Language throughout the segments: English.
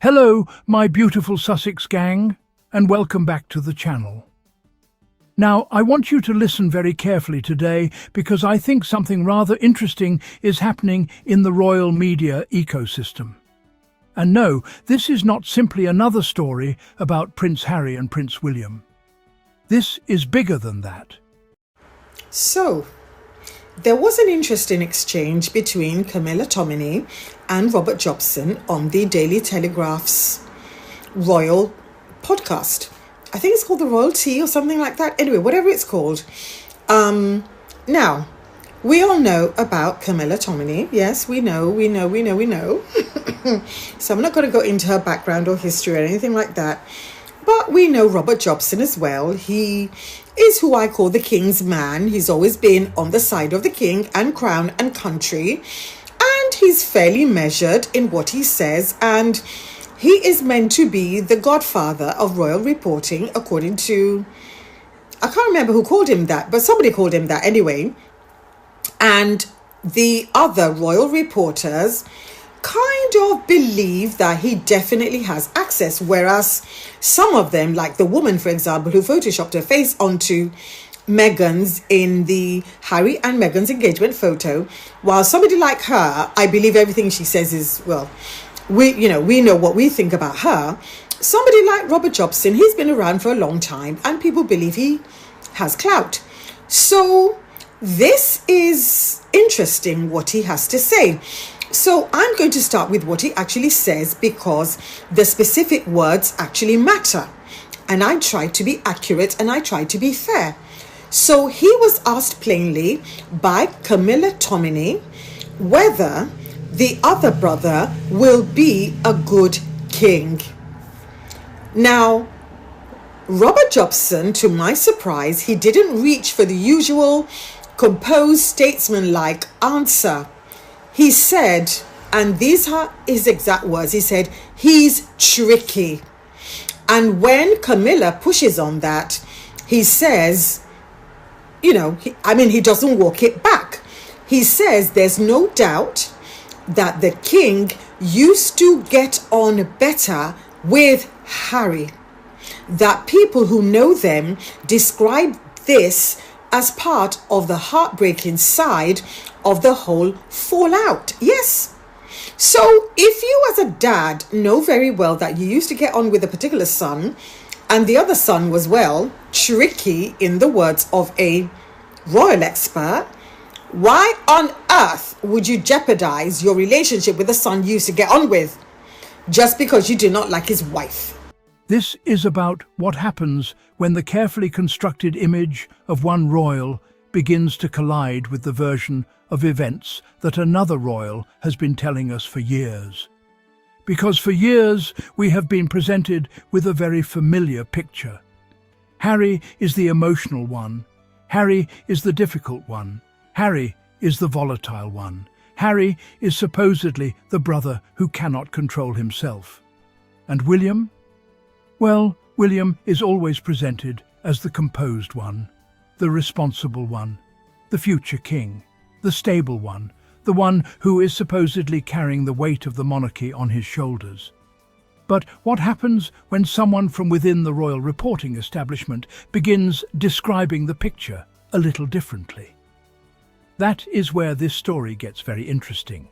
Hello, my beautiful Sussex gang, and welcome back to the channel. Now, I want you to listen very carefully today because I think something rather interesting is happening in the royal media ecosystem. And no, this is not simply another story about Prince Harry and Prince William. This is bigger than that. So, there was an interesting exchange between Camilla Tominey and Robert Jobson on the Daily Telegraph's Royal podcast. I think it's called the Royal Tea or something like that. Anyway, whatever it's called. Now, we all know about Camilla Tominey. Yes, we know. So I'm not going to go into her background or history or anything like that. But we know Robert Jobson as well. He is who I call the king's man. He's always been on the side of the king and crown and country. And he's fairly measured in what he says. And he is meant to be the godfather of royal reporting, according to, I can't remember who called him that, but somebody called him that anyway. And the other royal reporters kind of believe that he definitely has access, whereas some of them, like the woman, for example, who photoshopped her face onto Meghan's in the Harry and Meghan's engagement photo, while somebody like her, I believe everything she says is, well, we know what we think about her. Somebody like Robert Jobson, he's been around for a long time and people believe he has clout. So this is interesting what he has to say. So I'm going to start with what he actually says because the specific words actually matter. And I try to be accurate and I try to be fair. So he was asked plainly by Camilla Tominey whether the other brother will be a good king. Now, Robert Jobson, to my surprise, he didn't reach for the usual composed statesman-like answer. He said, and these are his exact words, he said, he's tricky. And when Camilla pushes on that, he says, he doesn't walk it back. He says there's no doubt that the king used to get on better with Harry. That people who know them describe this as part of the heartbreaking side of the whole fallout. Yes. So if you as a dad know very well that you used to get on with a particular son and the other son was, well, tricky in the words of a royal expert, why on earth would you jeopardize your relationship with the son you used to get on with just because you do not like his wife? This is about what happens when the carefully constructed image of one royal begins to collide with the version of events that another royal has been telling us for years. Because for years we have been presented with a very familiar picture. Harry is the emotional one. Harry is the difficult one. Harry is the volatile one. Harry is supposedly the brother who cannot control himself. And William? Well, William is always presented as the composed one, the responsible one, the future king, the stable one, the one who is supposedly carrying the weight of the monarchy on his shoulders. But what happens when someone from within the royal reporting establishment begins describing the picture a little differently? That is where this story gets very interesting.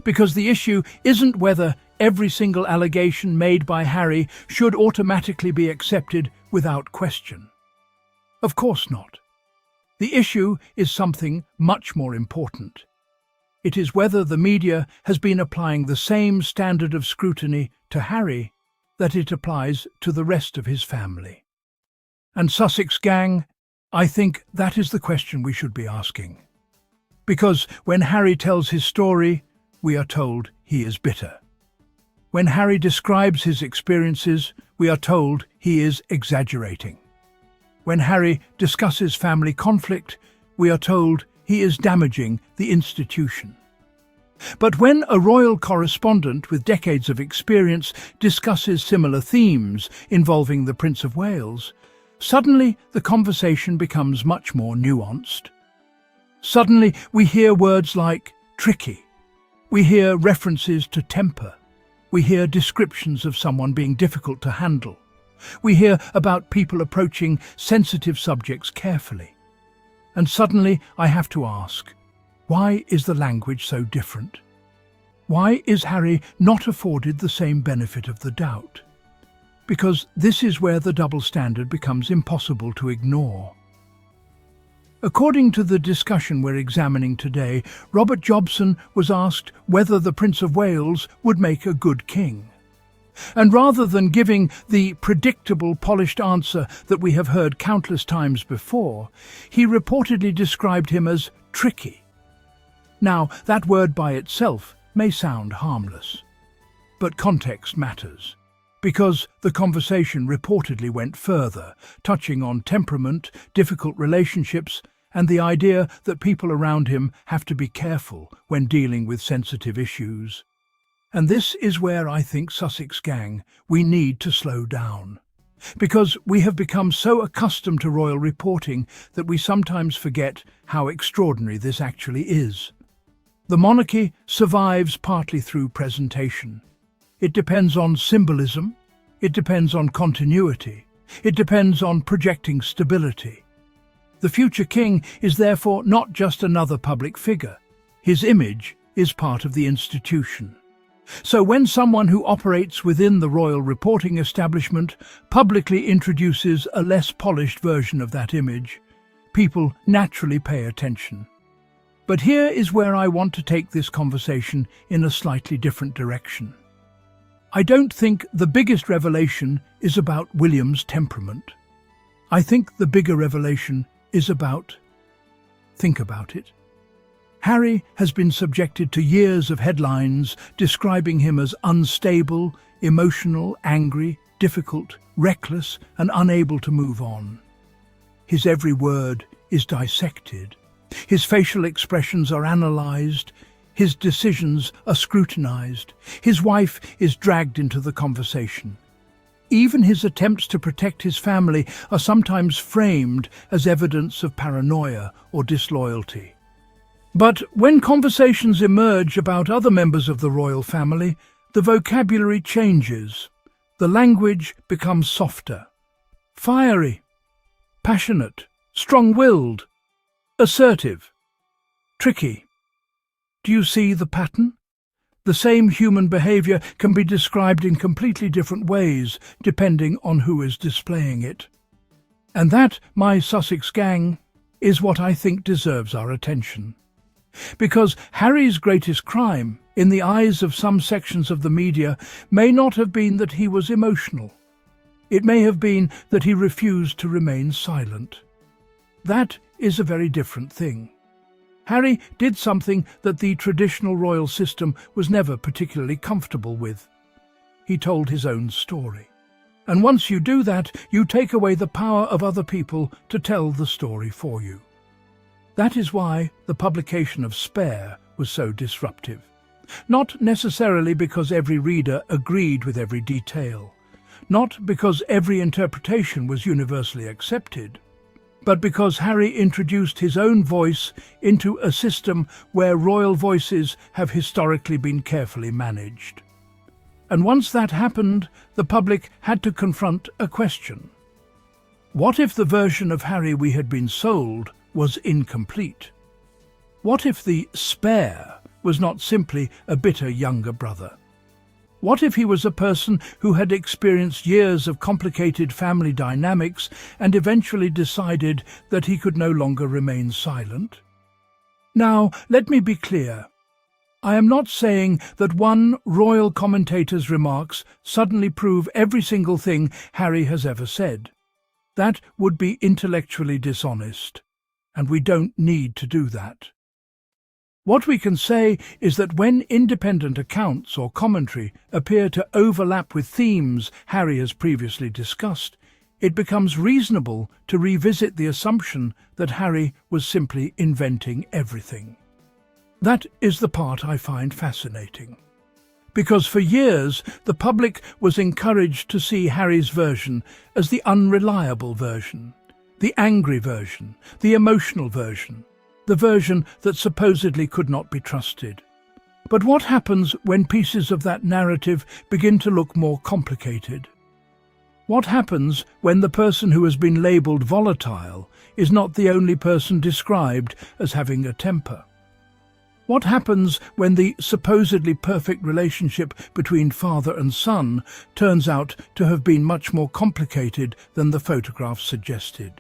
Because the issue isn't whether every single allegation made by Harry should automatically be accepted without question. Of course not. The issue is something much more important. It is whether the media has been applying the same standard of scrutiny to Harry that it applies to the rest of his family. And Sussex gang, I think that is the question we should be asking. Because when Harry tells his story, we are told he is bitter. When Harry describes his experiences, we are told he is exaggerating. When Harry discusses family conflict, we are told he is damaging the institution. But when a royal correspondent with decades of experience discusses similar themes involving the Prince of Wales, suddenly the conversation becomes much more nuanced. Suddenly we hear words like tricky. We hear references to temper. We hear descriptions of someone being difficult to handle. We hear about people approaching sensitive subjects carefully. And suddenly I have to ask, why is the language so different? Why is Harry not afforded the same benefit of the doubt? Because this is where the double standard becomes impossible to ignore. According to the discussion we're examining today, Robert Jobson was asked whether the Prince of Wales would make a good king. And rather than giving the predictable, polished answer that we have heard countless times before, he reportedly described him as tricky. Now, that word by itself may sound harmless, but context matters, because the conversation reportedly went further, touching on temperament, difficult relationships, and the idea that people around him have to be careful when dealing with sensitive issues. And this is where I think Sussex gang, we need to slow down. Because we have become so accustomed to royal reporting that we sometimes forget how extraordinary this actually is. The monarchy survives partly through presentation. It depends on symbolism, it depends on continuity, it depends on projecting stability. The future king is therefore not just another public figure. His image is part of the institution. So when someone who operates within the royal reporting establishment publicly introduces a less polished version of that image, people naturally pay attention. But here is where I want to take this conversation in a slightly different direction. I don't think the biggest revelation is about William's temperament. I think the bigger revelation is about... Think about it. Harry has been subjected to years of headlines describing him as unstable, emotional, angry, difficult, reckless, and unable to move on. His every word is dissected. His facial expressions are analysed. His decisions are scrutinised. His wife is dragged into the conversation. Even his attempts to protect his family are sometimes framed as evidence of paranoia or disloyalty. But when conversations emerge about other members of the royal family, the vocabulary changes. The language becomes softer, fiery, passionate, strong-willed, assertive, tricky. Do you see the pattern? The same human behaviour can be described in completely different ways, depending on who is displaying it. And that, my Sussex gang, is what I think deserves our attention. Because Harry's greatest crime, in the eyes of some sections of the media, may not have been that he was emotional. It may have been that he refused to remain silent. That is a very different thing. Harry did something that the traditional royal system was never particularly comfortable with. He told his own story. And once you do that, you take away the power of other people to tell the story for you. That is why the publication of Spare was so disruptive. Not necessarily because every reader agreed with every detail, not because every interpretation was universally accepted, but because Harry introduced his own voice into a system where royal voices have historically been carefully managed. And once that happened, the public had to confront a question. What if the version of Harry we had been sold was incomplete? What if the spare was not simply a bitter younger brother? What if he was a person who had experienced years of complicated family dynamics and eventually decided that he could no longer remain silent? Now, let me be clear. I am not saying that one royal commentator's remarks suddenly prove every single thing Harry has ever said. That would be intellectually dishonest, and we don't need to do that. What we can say is that when independent accounts or commentary appear to overlap with themes Harry has previously discussed, it becomes reasonable to revisit the assumption that Harry was simply inventing everything. That is the part I find fascinating. Because for years the public was encouraged to see Harry's version as the unreliable version, the angry version, the emotional version, the version that supposedly could not be trusted. But what happens when pieces of that narrative begin to look more complicated? What happens when the person who has been labelled volatile is not the only person described as having a temper? What happens when the supposedly perfect relationship between father and son turns out to have been much more complicated than the photograph suggested?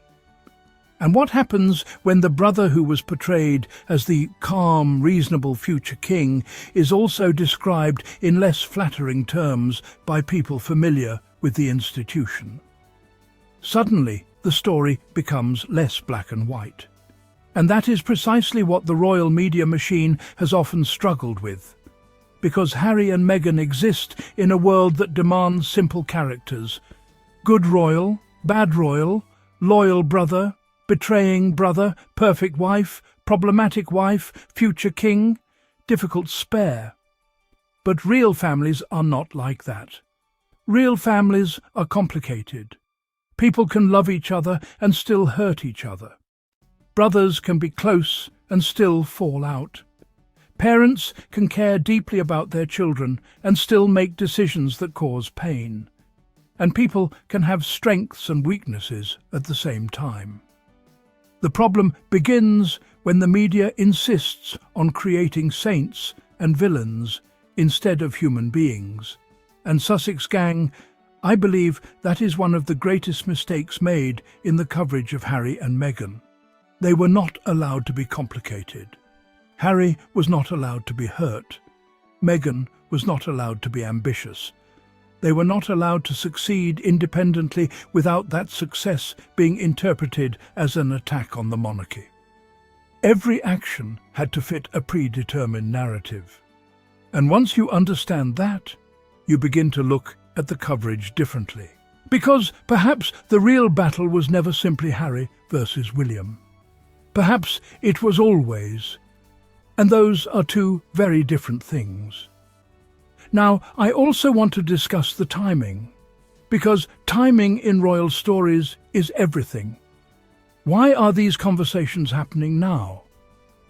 And what happens when the brother who was portrayed as the calm, reasonable future king is also described in less flattering terms by people familiar with the institution? Suddenly, the story becomes less black and white. And that is precisely what the royal media machine has often struggled with. Because Harry and Meghan exist in a world that demands simple characters: good royal, bad royal, loyal brother, betraying brother, perfect wife, problematic wife, future king, difficult spare. But real families are not like that. Real families are complicated. People can love each other and still hurt each other. Brothers can be close and still fall out. Parents can care deeply about their children and still make decisions that cause pain. And people can have strengths and weaknesses at the same time. The problem begins when the media insists on creating saints and villains instead of human beings. And Sussex gang, I believe that is one of the greatest mistakes made in the coverage of Harry and Meghan. They were not allowed to be complicated. Harry was not allowed to be hurt. Meghan was not allowed to be ambitious. They were not allowed to succeed independently without that success being interpreted as an attack on the monarchy. Every action had to fit a predetermined narrative. And once you understand that, you begin to look at the coverage differently. Because perhaps the real battle was never simply Harry versus William. Perhaps it was always, and those are two very different things. Now, I also want to discuss the timing, because timing in royal stories is everything. Why are these conversations happening now?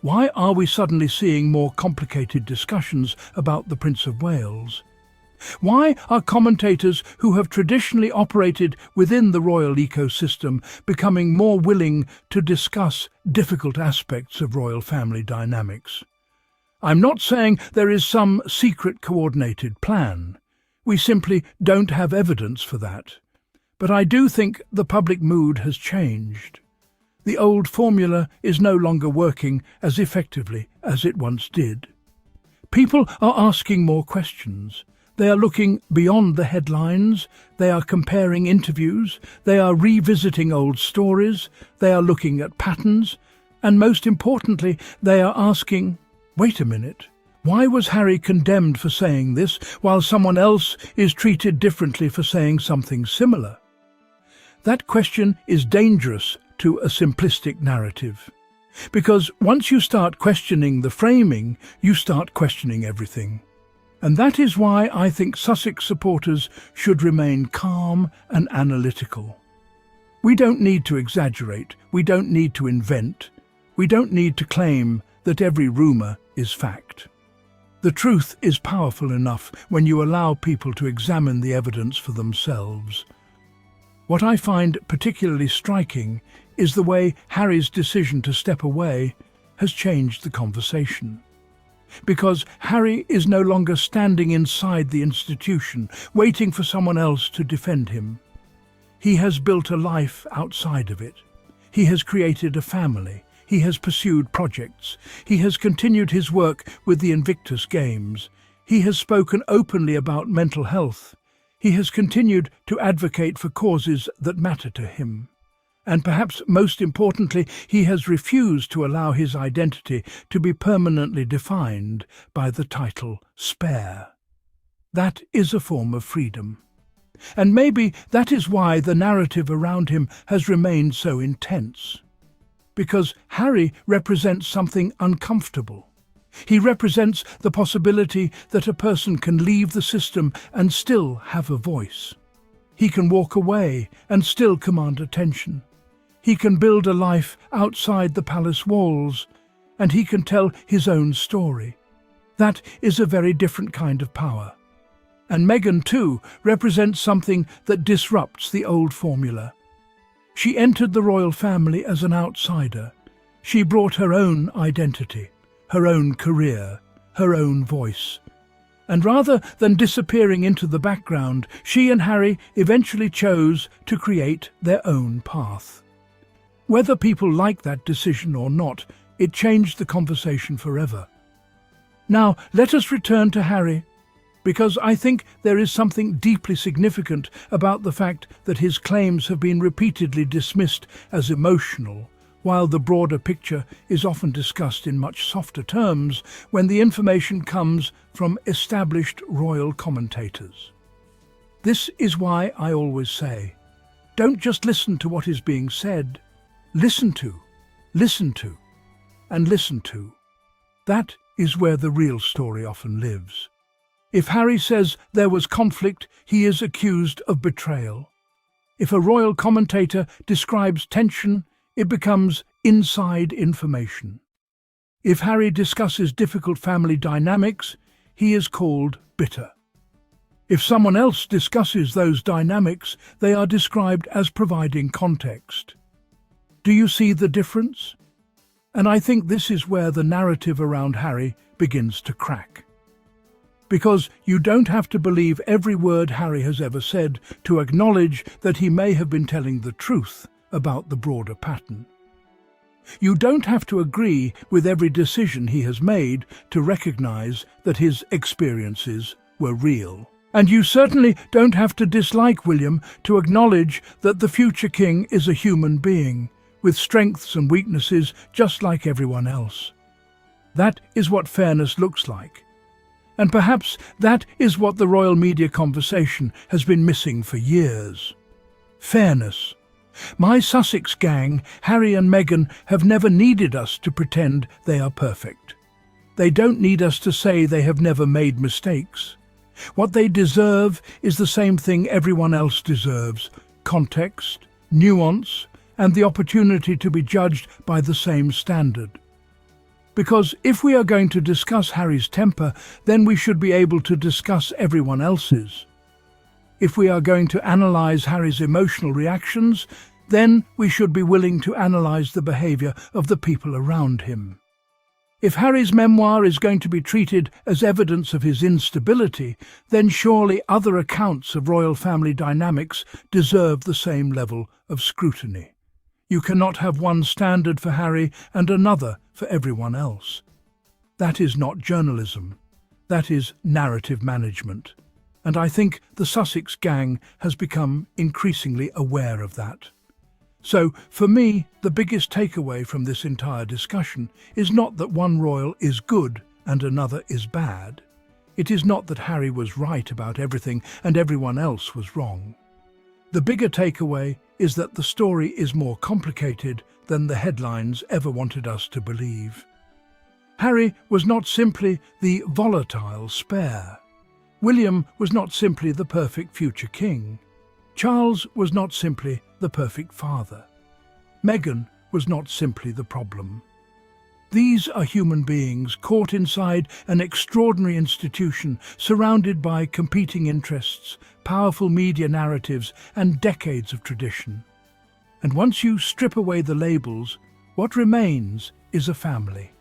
Why are we suddenly seeing more complicated discussions about the Prince of Wales? Why are commentators who have traditionally operated within the royal ecosystem becoming more willing to discuss difficult aspects of royal family dynamics? I'm not saying there is some secret coordinated plan. We simply don't have evidence for that. But I do think the public mood has changed. The old formula is no longer working as effectively as it once did. People are asking more questions. They are looking beyond the headlines, they are comparing interviews, they are revisiting old stories, they are looking at patterns, and most importantly, they are asking, wait a minute, why was Harry condemned for saying this while someone else is treated differently for saying something similar? That question is dangerous to a simplistic narrative. Because once you start questioning the framing, you start questioning everything. And that is why I think Sussex supporters should remain calm and analytical. We don't need to exaggerate, we don't need to invent, we don't need to claim that every rumour is fact. The truth is powerful enough when you allow people to examine the evidence for themselves. What I find particularly striking is the way Harry's decision to step away has changed the conversation. Because Harry is no longer standing inside the institution, waiting for someone else to defend him. He has built a life outside of it. He has created a family. He has pursued projects. He has continued his work with the Invictus Games. He has spoken openly about mental health. He has continued to advocate for causes that matter to him. And perhaps most importantly, he has refused to allow his identity to be permanently defined by the title spare. That is a form of freedom. And maybe that is why the narrative around him has remained so intense. Because Harry represents something uncomfortable. He represents the possibility that a person can leave the system and still have a voice. He can walk away and still command attention. He can build a life outside the palace walls, and he can tell his own story. That is a very different kind of power. And Meghan, too, represents something that disrupts the old formula. She entered the royal family as an outsider. She brought her own identity, her own career, her own voice. And rather than disappearing into the background, she and Harry eventually chose to create their own path. Whether people like that decision or not, it changed the conversation forever. Now, let us return to Harry, because I think there is something deeply significant about the fact that his claims have been repeatedly dismissed as emotional, while the broader picture is often discussed in much softer terms when the information comes from established royal commentators. This is why I always say, don't just listen to what is being said, listen to, and listen to. That is where the real story often lives. If Harry says there was conflict, he is accused of betrayal. If a royal commentator describes tension, it becomes inside information. If Harry discusses difficult family dynamics, he is called bitter. If someone else discusses those dynamics, they are described as providing context. Do you see the difference? And I think this is where the narrative around Harry begins to crack. Because you don't have to believe every word Harry has ever said to acknowledge that he may have been telling the truth about the broader pattern. You don't have to agree with every decision he has made to recognize that his experiences were real. And you certainly don't have to dislike William to acknowledge that the future king is a human being, with strengths and weaknesses just like everyone else. That is what fairness looks like. And perhaps that is what the royal media conversation has been missing for years. Fairness. My Sussex gang, Harry and Meghan, have never needed us to pretend they are perfect. They don't need us to say they have never made mistakes. What they deserve is the same thing everyone else deserves: context, nuance, and the opportunity to be judged by the same standard. Because if we are going to discuss Harry's temper, then we should be able to discuss everyone else's. If we are going to analyze Harry's emotional reactions, then we should be willing to analyze the behavior of the people around him. If Harry's memoir is going to be treated as evidence of his instability, then surely other accounts of royal family dynamics deserve the same level of scrutiny. You cannot have one standard for Harry and another for everyone else. That is not journalism. That is narrative management. And I think the Sussex gang has become increasingly aware of that. So, for me, the biggest takeaway from this entire discussion is not that one royal is good and another is bad. It is not that Harry was right about everything and everyone else was wrong. The bigger takeaway is that the story is more complicated than the headlines ever wanted us to believe. Harry was not simply the volatile spare. William was not simply the perfect future king. Charles was not simply the perfect father. Meghan was not simply the problem. These are human beings caught inside an extraordinary institution, surrounded by competing interests, powerful media narratives, and decades of tradition. And once you strip away the labels, what remains is a family.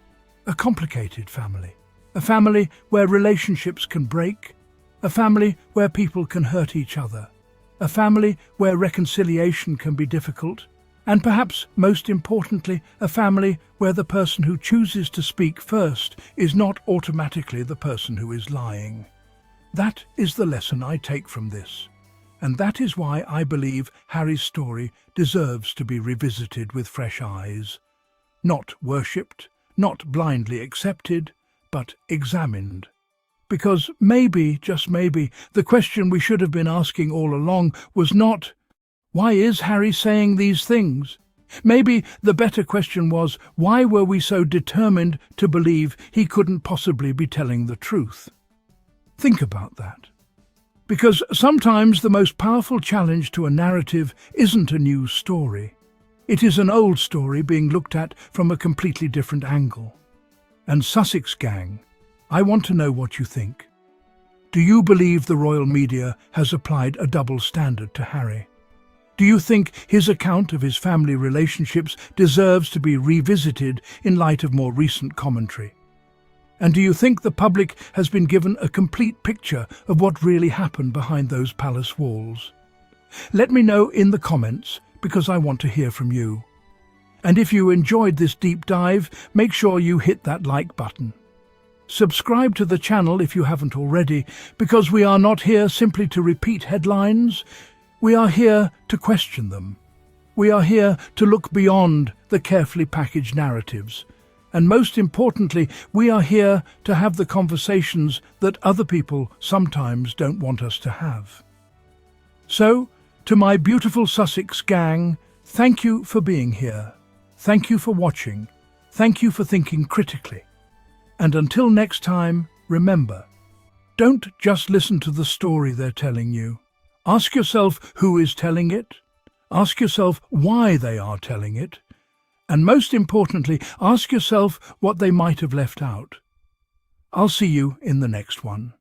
A complicated family. A family where relationships can break. A family where people can hurt each other. A family where reconciliation can be difficult. And perhaps most importantly, a family where the person who chooses to speak first is not automatically the person who is lying. That is the lesson I take from this. And that is why I believe Harry's story deserves to be revisited with fresh eyes. Not worshipped, not blindly accepted, but examined. Because maybe, just maybe, the question we should have been asking all along was not, why is Harry saying these things? Maybe the better question was, why were we so determined to believe he couldn't possibly be telling the truth? Think about that. Because sometimes the most powerful challenge to a narrative isn't a new story. It is an old story being looked at from a completely different angle. And Sussex gang, I want to know what you think. Do you believe the royal media has applied a double standard to Harry? Do you think his account of his family relationships deserves to be revisited in light of more recent commentary? And do you think the public has been given a complete picture of what really happened behind those palace walls? Let me know in the comments, because I want to hear from you. And if you enjoyed this deep dive, make sure you hit that like button. Subscribe to the channel if you haven't already, because we are not here simply to repeat headlines. We are here to question them. We are here to look beyond the carefully packaged narratives. And most importantly, we are here to have the conversations that other people sometimes don't want us to have. So, to my beautiful Sussex gang, thank you for being here. Thank you for watching. Thank you for thinking critically. And until next time, remember, don't just listen to the story they're telling you. Ask yourself who is telling it. Ask yourself why they are telling it. And most importantly, ask yourself what they might have left out. I'll see you in the next one.